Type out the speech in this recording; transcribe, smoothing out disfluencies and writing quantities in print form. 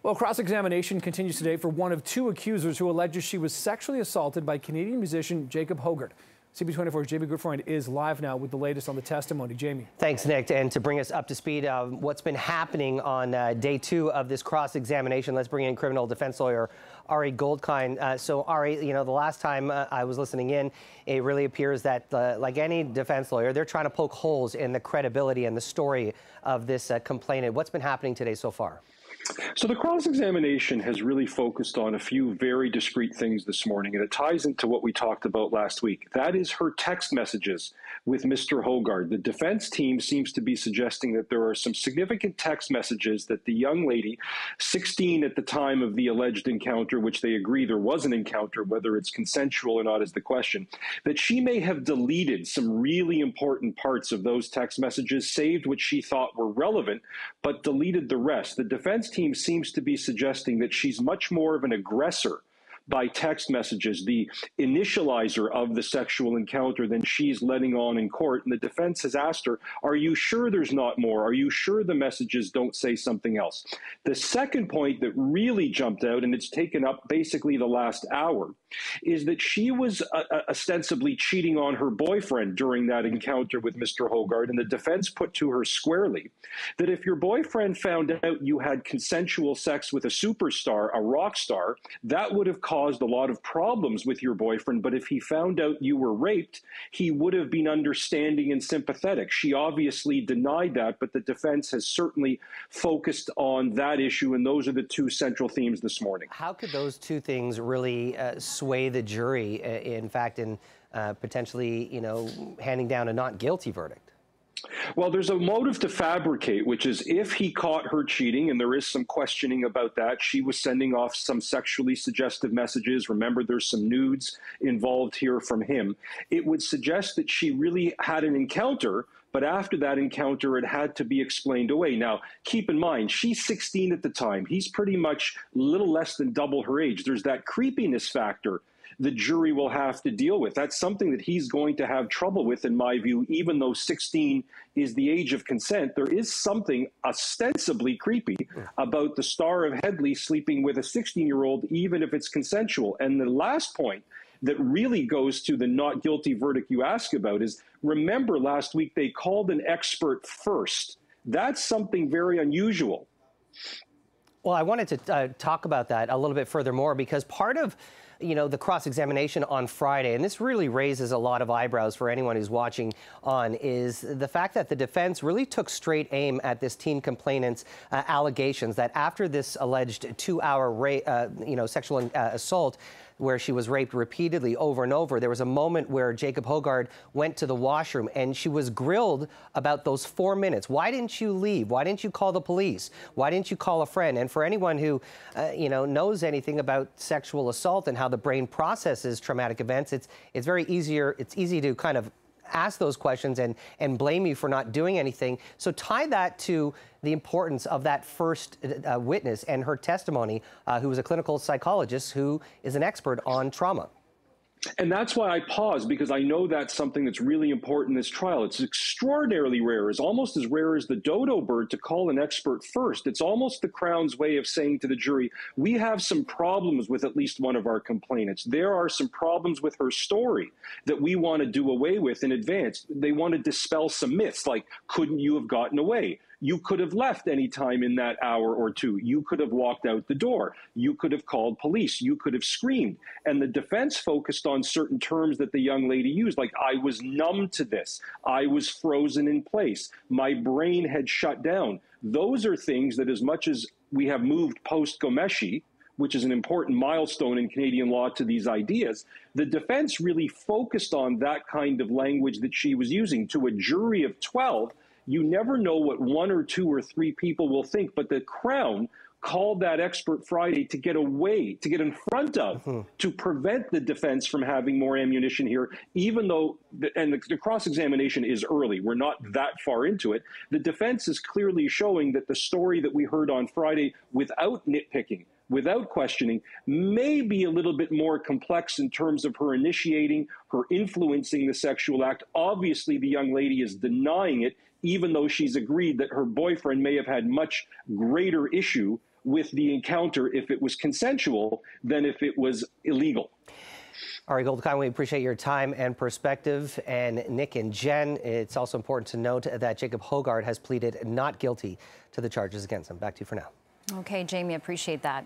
Well, cross-examination continues today for one of two accusers who alleges she was sexually assaulted by Canadian musician Jacob Hoggard. CB24's Jamie Goodfriend is live now with the latest on the testimony. Jamie. Thanks, Nick. And to bring us up to speed, what's been happening on day two of this cross-examination, let's bring in criminal defense lawyer Ari Goldkind. So, Ari, you know, the last time I was listening in, it really appears that, like any defense lawyer, they're trying to poke holes in the credibility and the story of this complainant. What's been happening today so far? So the cross-examination has really focused on a few very discrete things this morning, and it ties into what we talked about last week. That is her text messages with Mr. Hoggard. The defense team seems to be suggesting that there are some significant text messages that the young lady, 16 at the time of the alleged encounter, which they agree there was an encounter, whether it's consensual or not is the question, that she may have deleted some really important parts of those text messages, saved what she thought were relevant, but deleted the rest. The defense team seems to be suggesting that she's much more of an aggressor by text messages, the initializer of the sexual encounter, than she's letting on in court. And the defense has asked her, are you sure there's not more? Are you sure the messages don't say something else? The second point that really jumped out, and it's taken up basically the last hour, is that she was ostensibly cheating on her boyfriend during that encounter with Mr. Hoggard. And the defense put to her squarely that if your boyfriend found out you had consensual sex with a superstar, a rock star, that would have caused a lot of problems with your boyfriend. But if he found out you were raped, he would have been understanding and sympathetic. She obviously denied that, but the defense has certainly focused on that issue, and those are the two central themes this morning. How could those two things really sway the jury, in fact, in potentially, you know, handing down a not guilty verdict? Well, there's a motive to fabricate, which is if he caught her cheating, and there is some questioning about that, she was sending off some sexually suggestive messages. Remember, there's some nudes involved here from him. It would suggest that she really had an encounter, but after that encounter, it had to be explained away. Now, keep in mind, she's 16 at the time. He's pretty much a little less than double her age. There's that creepiness factor the jury will have to deal with. That's something that he's going to have trouble with, in my view, even though 16 is the age of consent. There is something ostensibly creepy about the star of Headley sleeping with a 16-year-old, even if it's consensual. And the last point that really goes to the not guilty verdict you ask about is, remember last week they called an expert first. That's something very unusual. Well, I wanted to talk about that a little bit furthermore, because part of, you know, the cross-examination on Friday, and this really raises a lot of eyebrows for anyone who's watching on, is the fact that the defense really took straight aim at this teen complainant's allegations that after this alleged 2-hour sexual assault, where she was raped repeatedly over and over, there was a moment where Jacob Hoggard went to the washroom and she was grilled about those 4 minutes. Why didn't you leave? Why didn't you call the police? Why didn't you call a friend? And for anyone who, knows anything about sexual assault and how the brain processes traumatic events, it's easy to kind of ask those questions and blame you for not doing anything. So tie that to the importance of that first witness and her testimony, who was a clinical psychologist who is an expert on trauma. And that's why I pause, because I know that's something that's really important in this trial. It's extraordinarily rare. It's almost as rare as the dodo bird to call an expert first. It's almost the Crown's way of saying to the jury, we have some problems with at least one of our complainants. There are some problems with her story that we want to do away with in advance. They want to dispel some myths, like, couldn't you have gotten away? You could have left any time in that hour or two. You could have walked out the door. You could have called police. You could have screamed. And the defense focused on certain terms that the young lady used, like, I was numb to this. I was frozen in place. My brain had shut down. Those are things that, as much as we have moved post-Ghomeshi, which is an important milestone in Canadian law to these ideas, the defense really focused on that kind of language that she was using. To a jury of 12, you never know what 1 or 2 or 3 people will think, but the Crown called that expert Friday to get away, to get in front of, to prevent the defense from having more ammunition here, even though, the cross-examination is early, we're not that far into it. The defense is clearly showing that the story that we heard on Friday, without nitpicking, without questioning, may be a little bit more complex in terms of her initiating, her influencing the sexual act. Obviously, the young lady is denying it, even though she's agreed that her boyfriend may have had much greater issue with the encounter if it was consensual than if it was illegal. Ari Goldkind, we appreciate your time and perspective. And Nick and Jen, it's also important to note that Jacob Hoggard has pleaded not guilty to the charges against him. Back to you for now. Okay, Jamie, appreciate that.